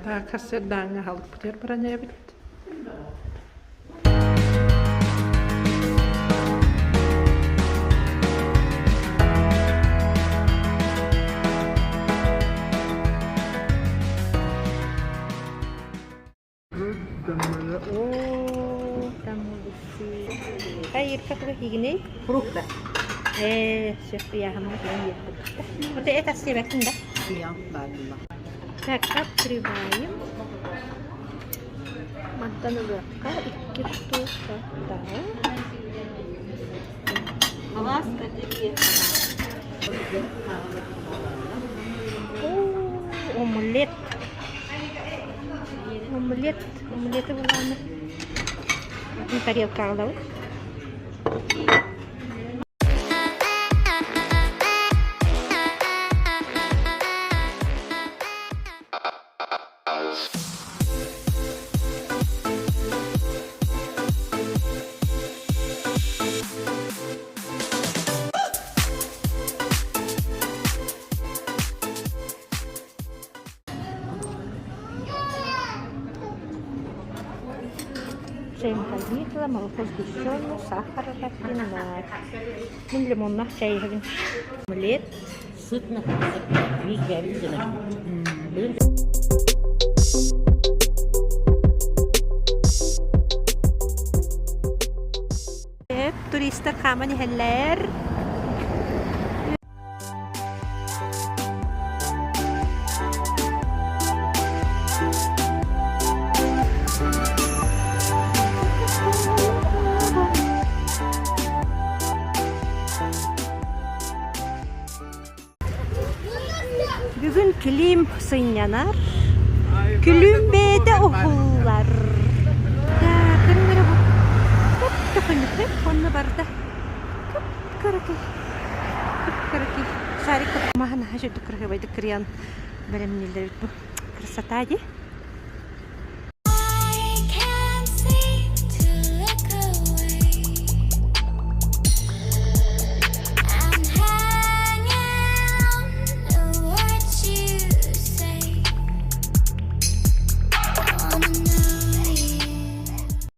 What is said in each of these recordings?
Так, hassedanga halk puter baranya bit. Oh, kamu besi. Kayak apa ini? Frukter. Köp jag hamnar i jättebra. Och det är tas i veckan då? Ja, balla. Kakak pribadi. Mantan raka ikut tuh tahu. Awas tadi. Oh, omelet. Omelet itu bukan. Ini tadi kalau. Чай ходила, молоко сгущенное, сахар рафинад. Ну, лимонный чай. Омлет. Сытно. Turister kommer heller. Bugün kilim sıynanar, külümbede okullar. Ya, kırmızı bu. Kapı konu barda. Kapı karaki. Şari kapı mahana hacı dükkanı bay dükkanı belemniler bu. Красота ди.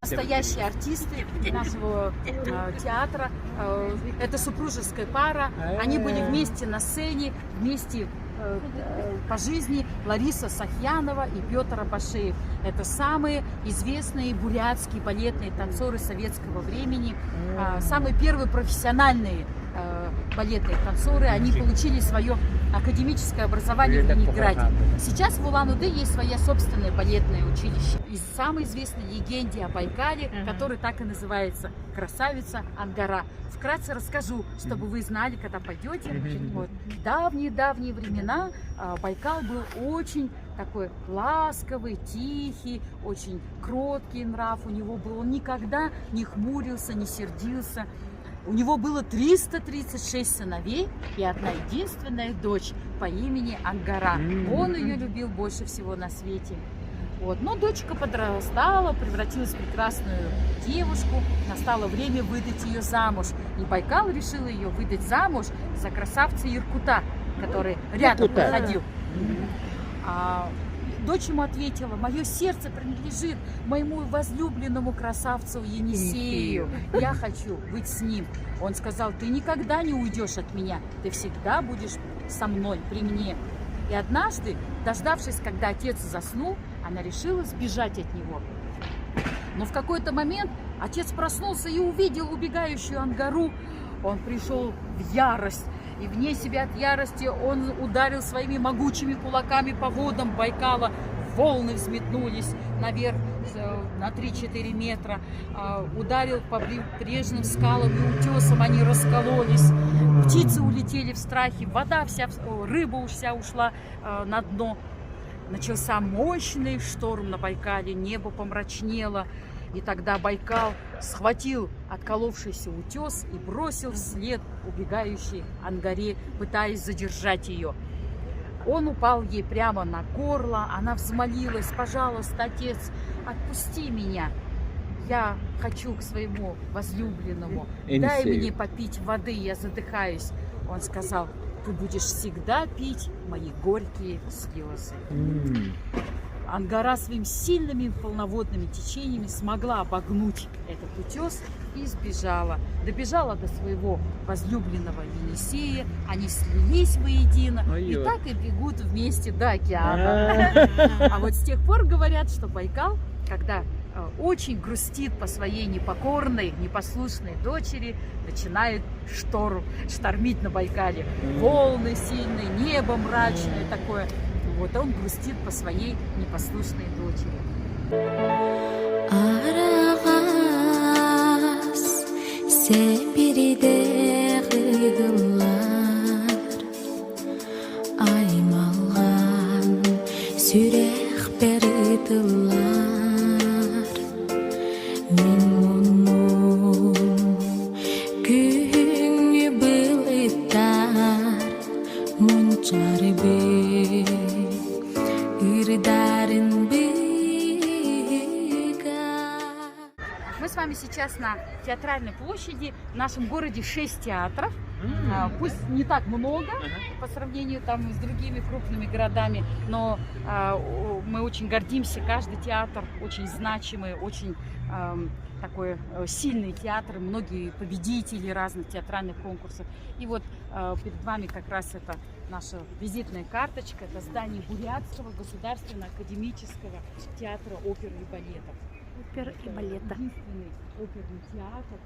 Настоящие артисты нашего театра. Это супружеская пара. Они были вместе на сцене, вместе по жизни. Лариса Сахьянова и Петр Абашеев. Это самые известные бурятские балетные танцоры советского времени. Самые первые профессиональные балетные танцоры. Они получили свое академическое образование в Ленинграде. Сейчас в Улан-Удэ есть свое собственное балетное училище. И самой известной легенде о Байкале, который так и называется «Красавица Ангара». Вкратце расскажу, чтобы вы знали, когда пойдете. Вот. В давние-давние времена Байкал был очень такой ласковый, тихий, очень кроткий нрав у него был. Он никогда не хмурился, не сердился. У него было 336 сыновей и одна единственная дочь по имени Ангара. Он ее любил больше всего на свете. Вот. Но дочка подрастала, превратилась в прекрасную девушку. Настало время выдать ее замуж. И Байкал решил ее выдать замуж за красавца Иркута, который рядом проходил. Дочь ему ответила: мое сердце принадлежит моему возлюбленному красавцу Енисею. Я хочу быть с ним. Он сказал: ты никогда не уйдешь от меня. Ты всегда будешь со мной, при мне. И однажды, дождавшись, когда отец заснул, она решила сбежать от него. Но в какой-то момент отец проснулся и увидел убегающую Ангару. Он пришел в ярость. И вне себя от ярости он ударил своими могучими кулаками по водам Байкала. Волны взметнулись наверх на 3-4 метра. Ударил по прибрежным скалам и утесам, они раскололись. Птицы улетели в страхе, вода вся, рыба вся ушла на дно. Начался мощный шторм на Байкале, небо помрачнело. И тогда Байкал схватил отколовшийся утес и бросил вслед убегающей Ангаре, пытаясь задержать ее. Он упал ей прямо на горло, она взмолилась: пожалуйста, отец, отпусти меня. я хочу к своему возлюбленному, дай Энисею. мне попить воды, я задыхаюсь. Он сказал, ты будешь всегда пить мои горькие слезы. Ангара своими сильными полноводными течениями смогла обогнуть этот утес и сбежала. Добежала до своего возлюбленного Енисея, они слились воедино и Ой-ой. так и бегут вместе до океана. А вот с тех пор говорят, что Байкал, когда очень грустит по своей непокорной, непослушной дочери, начинает штормить на Байкале. Волны сильные, небо мрачное такое. Вот он грустит по своей непослушной дочери. Арагас сепириде гыгылар аймалган сүрех беритылар мен мунун күңү былыттар мунчары Мы с вами сейчас на Театральной площади. В нашем городе 6 театров. Пусть не так много по сравнению там с другими крупными городами, но мы очень гордимся. Каждый театр очень значимый, очень такой сильный театр, многие победители разных театральных конкурсов. И вот перед вами как раз это наша визитная карточка, это здание Бурятского государственного академического театра оперы и балета. Опера и балета. Единственный оперный театр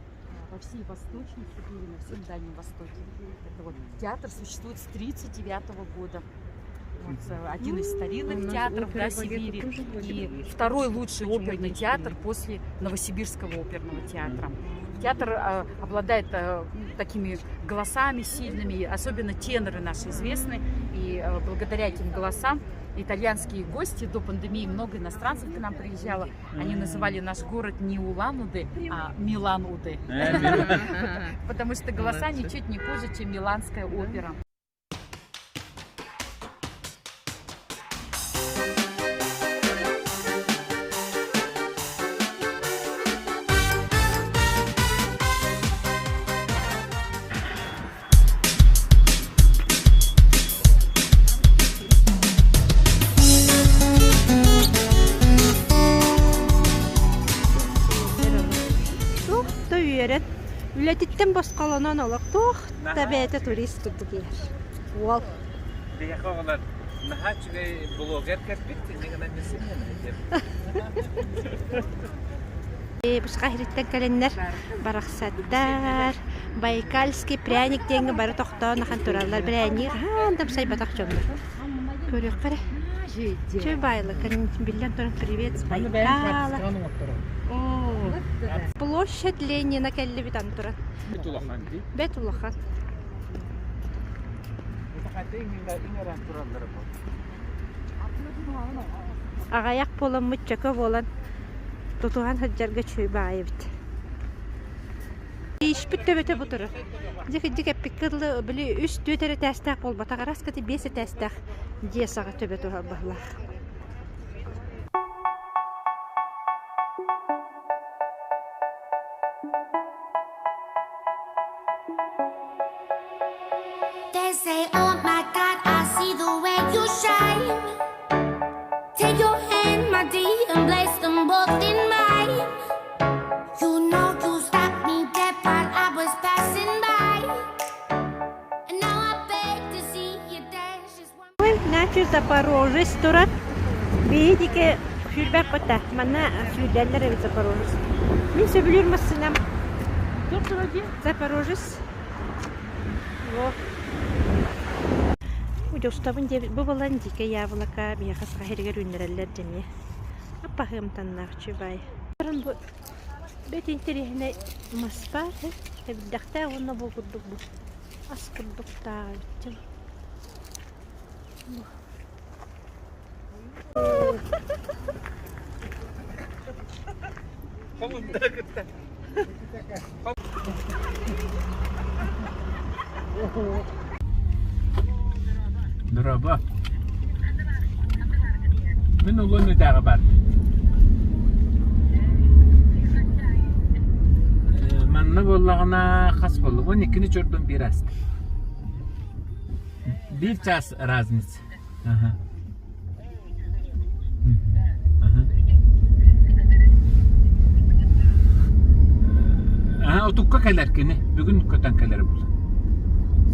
во всей Восточной Сибири, на всем Дальнем Востоке. Это вот театр существует с 1939 года. Вот, один из старинных театров Сибири и второй лучший оперный театр после Новосибирского оперного театра. Театр обладает такими голосами сильными, особенно теноры наши известны, и благодаря этим голосам итальянские гости до пандемии, много иностранцев к нам приезжало, они называли наш город не Улан-Удэ, а Милан-Удэ, потому что голоса ничуть не хуже, чем миланская опера. Үлетиттен босқаланан олақ тоқ табиәті турист күрдік ер. Уал. Бияқағалар, нахачыгай блогер кәппетті, негана месемені деп. Бусқа хириттен кәленнер барақсаттар, байкальский пряник денгі бары тоқтауын ақан туралар пряник. Андам сай батақ жондар. Көрек қарай. Чөй байлы, кәлін білден тұрын привет с Байкала. Площадь Ленина кәлі бит антуран. Бетулахан дей. Бетулахан. Ағаяқ болан мұтчақа болан тұтуған хаджарға чөй бағы бит. Ишпіт төбеті бұтыры. Дек әппікірлі білі үш дөтері тәстәқ бол батаға раскаты бесі тәстәқ десаға төбеті бағлақ. They say, oh my God, I see the way you shine. Take your hand, my dear, and place them both in mine. You know you stopped me dead while I was passing by. And now I beg to see you dance just one. Начу Запорожец турат. Видите, фюрбәк бота. Мана фюрдәлләр бит Запорожец. Мин сөбүлөр мәсәләм. Запорожец. Вот. Уҗостабын дебит бу балан дике явылака бия хасга хергер үннәрәлләр дәме. Апахым таннакчы бай. Буран бу бит интерехне маспар, биддахта уны бу кудук бу. Аскылдыкта. Merhaba. Ben oğlum ne dağı var? Anna bollağına xas boldu. 12-ni gördüm bir ast. Bir час разница. Aha. Aha, o tukka keler kini. Bugün köten keleri bul.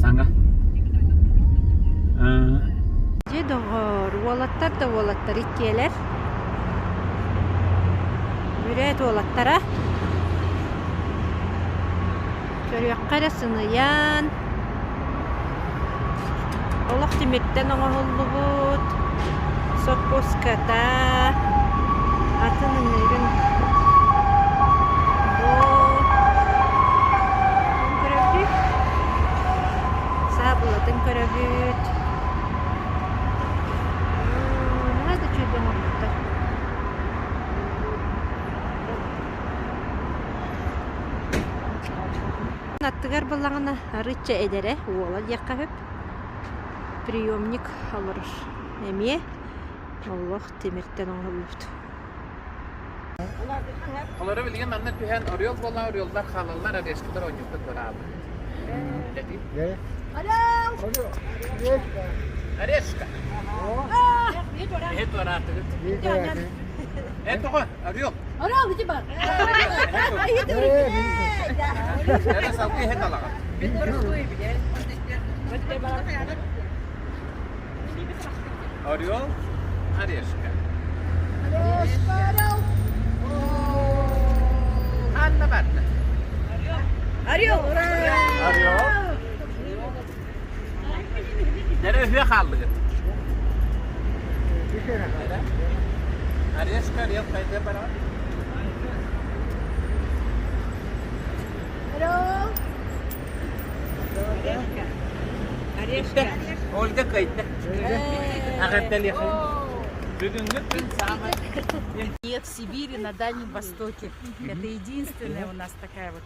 Sana. Doğru. Volatlar da volatlar ikkeler. Müret volatlara. Körüyor karasını yan. Allah demirden ona Hollywood. Sokoskata. Atının ürün. Bu. Körüyor. Sabıladın körüyor. Hadi çözdüm orada. Attıgar balağına rıça edere. Oğlan yakahıp. Приемник alırır. Emiye. Allah demirten oğulubdu. Onları bilgen anna tühen arıyor bolla arıyorlar halallar adeşkiler oynuyorlar beraber. Ne? Adeşka. Het var artık. Et o arıyor. Arıyor gibi bak. Nerede savcı het alaga. Arıyor. Adeşka. Anna batna. Arıyor. Arıyor. Nereye hüye kaldı? Adeşka arıyor. Kaydı beraber. Olga kayıtta. Ağaçta liyakayım. Bugünkü gün saat. Нет, в Сибири, на Дальнем Востоке. Это единственная у нас такая вот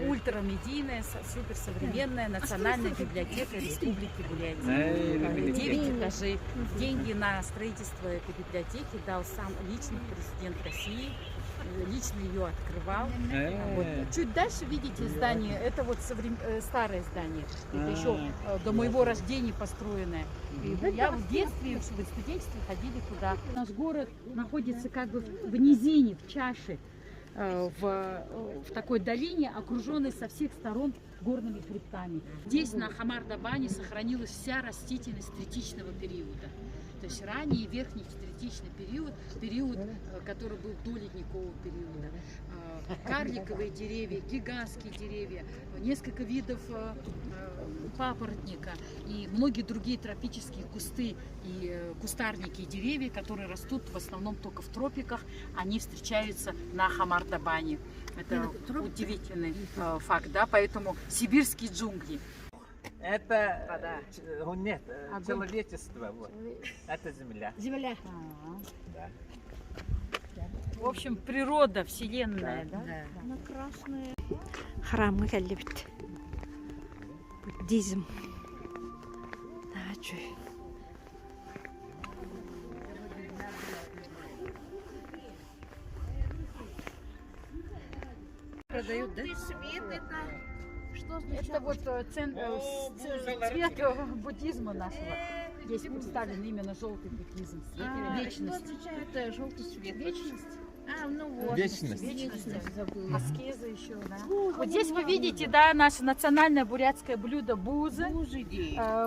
ультрамедийная, суперсовременная национальная библиотека Республики Бурятия. 9 этажей. Деньги на строительство этой библиотеки дал сам лично президент России. Лично ее открывал. Вот. Чуть дальше видите здание, это вот старое здание. Это еще до моего рождения построенное. И я в детстве, в студенчестве ходили туда. Наш город находится как бы в низине, в чаше, в такой долине, окруженной со всех сторон горными хребтами. Здесь на Хамар-Дабане сохранилась вся растительность третичного периода. То есть ранний и верхний третичный период, который был до ледникового периода. Карликовые деревья, гигантские деревья, несколько видов папоротника и многие другие тропические кусты и кустарники и деревья, которые растут в основном только в тропиках, они встречаются на Хамар-Дабане. Это удивительный факт, да, поэтому сибирские джунгли. Это нет, человечество. Вот. Это земля. Земля. Да. В общем, природа, вселенная, да? Она красная. Храмы gelibit. Буддизм. Начу. Продают, да? Что означает? Это вот цвет буддизма нашего. Здесь представлен именно желтый буддизм. Вечность. Что означает желтый цвет? Вечность. Ну вот. Вечность. Аскеза еще, да. Вот здесь вы видите, да, наше национальное бурятское блюдо бузы.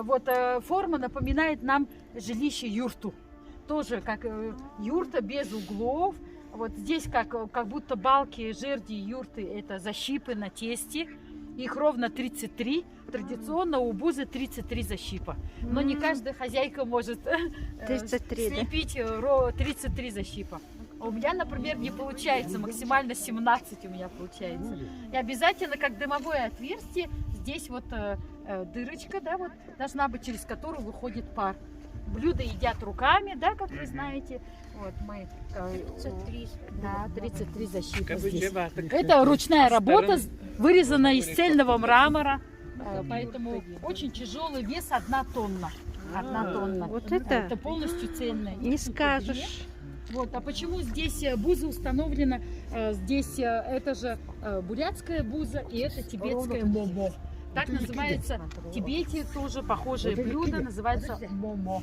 Вот форма напоминает нам жилище юрту. Тоже как юрта без углов. Вот здесь как будто балки, жерди, юрты — это защипы на тесте. Их ровно 33. Традиционно у бузы 33 защипа. Но не каждая хозяйка может 33, слепить 33 защипа. У меня, например, не получается, максимально 17 у меня получается. И обязательно, как дымовое отверстие, здесь вот дырочка, да, вот должна быть, через которую выходит пар. Блюда едят руками, да, как вы знаете. Вот мы 33 защиты здесь. Это ручная работа, вырезана из цельного мрамора, поэтому очень тяжелый вес, 1 тонна. 1 тонна. Вот Это это полностью цельное. не скажешь. Вот, а почему здесь буза установлена? Здесь это же бурятская буза и это тибетская момо. Так называется в Тибете тоже похожее блюдо, называется момо.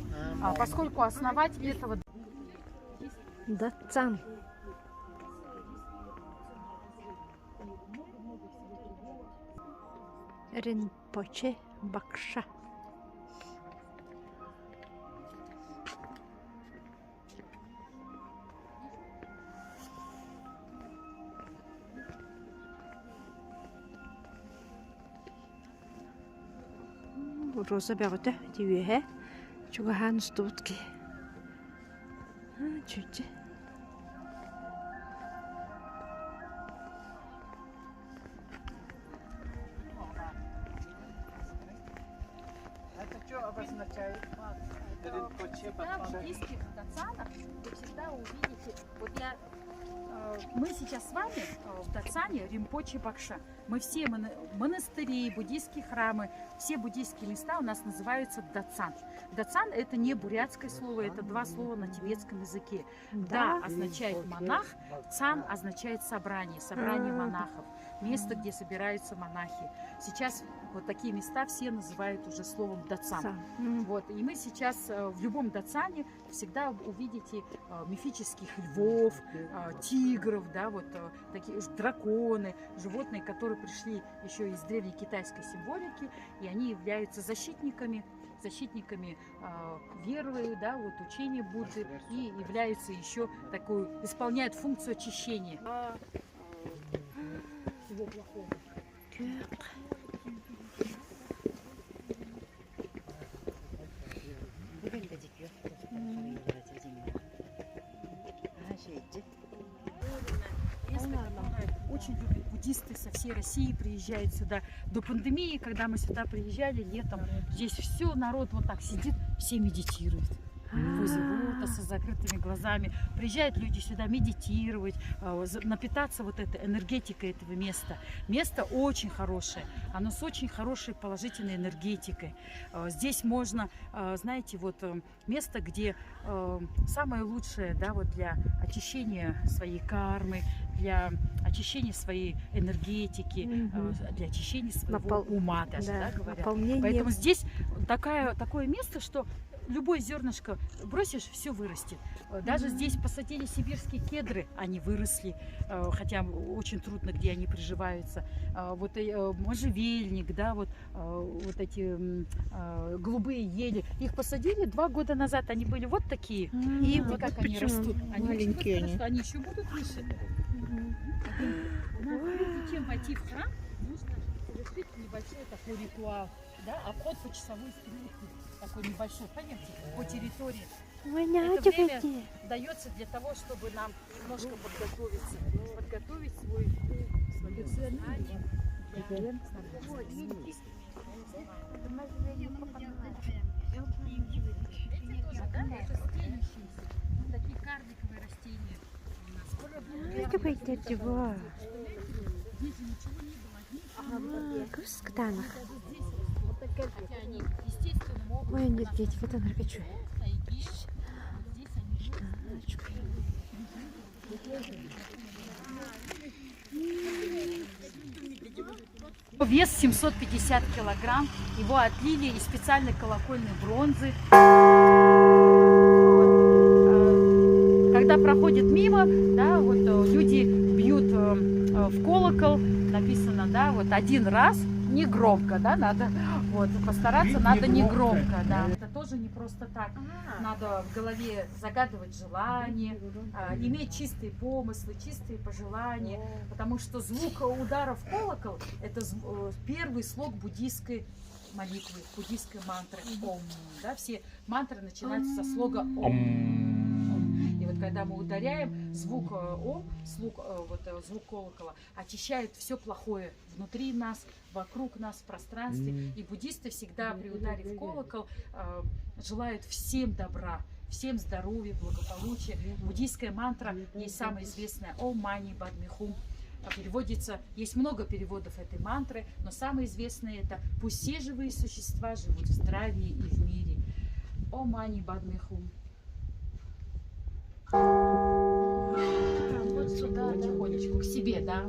Поскольку основатель этого... Датсан. Ринпоче Бакша. Роза бягота тиве чугахан стутки. Чуть. Это что обозначает? Всегда в буддийских датсанах вы всегда увидите, вот мы сейчас с вами в Датсане Ринпоче Бакша. Мы все монастыри, буддийские храмы, все буддийские места у нас называются датсан. Датсан это не бурятское слово, это два слова на тибетском языке. Да означает монах, цан означает собрание, собрание монахов, место, где собираются монахи. Сейчас вот такие места все называют уже словом датсан. Вот, и мы сейчас в любом датсане всегда увидите мифических львов, тигров, да, вот такие драконы, животные, которые пришли еще из древней китайской символики, и они являются защитниками веры, да, вот учения Будды, и являются еще такой, исполняют функцию очищения всего плохого. Очень любят буддисты со всей России, приезжают сюда. До пандемии, когда мы сюда приезжали летом, здесь все, народ вот так сидит, все медитируют. Возле лотоса с закрытыми глазами. Приезжают люди сюда медитировать, напитаться вот этой энергетикой этого места. Место очень хорошее, оно с очень хорошей положительной энергетикой. Здесь можно, знаете, вот место, где самое лучшее, да, вот для очищения своей кармы, для очищения своей энергетики, для очищения своего ума даже, да, говорят. Поэтому здесь такое место, что любое зернышко бросишь, все вырастет. Даже здесь посадили сибирские кедры, они выросли, хотя очень трудно, где они приживаются. Вот можжевельник, да, вот эти голубые ели. Их посадили 2 года назад, они были вот такие. И вот как они растут. Маленькие они. Они еще будут выше. Прежде чем войти в храм, нужно совершить небольшой такой ритуал, да, обход по часовой стрелке. Такой небольшой, пойдемте, по территории. Это время дается для того, чтобы нам немножко подготовить свое сознание. Эти тоже, да, это стенящиеся, такие карликовые растения у нас. Здесь же ничего не было. Хотя они естественным образом. Ой, энергетика, это наркочу. Вес 750 килограмм. Его отлили из специальной колокольной бронзы. Когда проходит мимо, да, вот люди бьют в колокол, написано, да, вот 1 раз. Не громко, да, надо вот постараться, надо не громко, да. Это тоже не просто так. Надо в голове загадывать желания, иметь чистые помыслы, чистые пожелания, потому что звук удара в колокол – это первый слог буддийской молитвы, буддийской мантры Ом. Да, все мантры начинаются со слога Ом. И вот когда мы ударяем, звук Ом, звук колокола очищает все плохое внутри нас, вокруг нас, в пространстве. И буддисты всегда при ударе в колокол желают всем добра, всем здоровья, благополучия. Буддийская мантра есть самая известная Ом Мани Падме Хум. Переводится, есть много переводов этой мантры, но самое известное это «Пусть все живые существа живут в здравии и в мире». Ом Мани Падме Хум. к себе, да.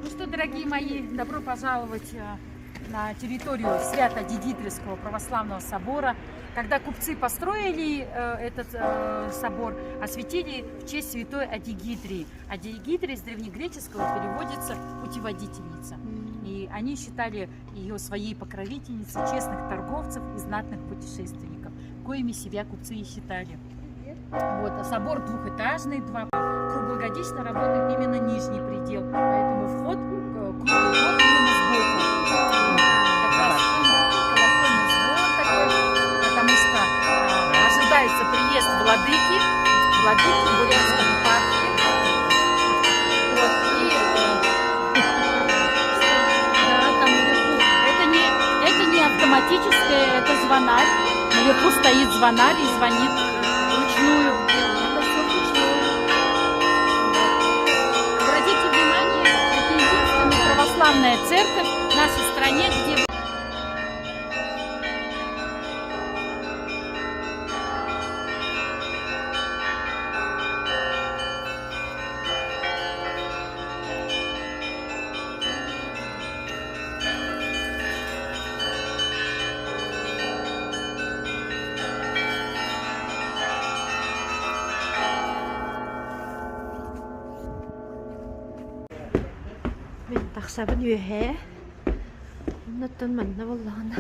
Ну что, дорогие мои, добро пожаловать на территорию Свято-Дидитрийского православного собора. Когда купцы построили этот собор, осветили в честь святой Адигитрии. Адигитрия с древнегреческого переводится «путеводительница». И они считали ее своей покровительницей честных торговцев и знатных путешественников, коими себя купцы и считали. Вот, а собор двухэтажный, круглогодично работает именно нижний предел, поэтому вход круглый год именно сбоку. Как раз колокольный звон такой, потому что ожидается приезд владыки в Бурятском парке. Вот, и да, там наверху. Это не автоматическое, это звонарь. Наверху стоит звонарь и звонит вручную. Это все вручную. Обратите внимание, это единственная православная церковь в нашей стране, где Мен тахсабын үөһэ. Онноттон манна боллаҕына.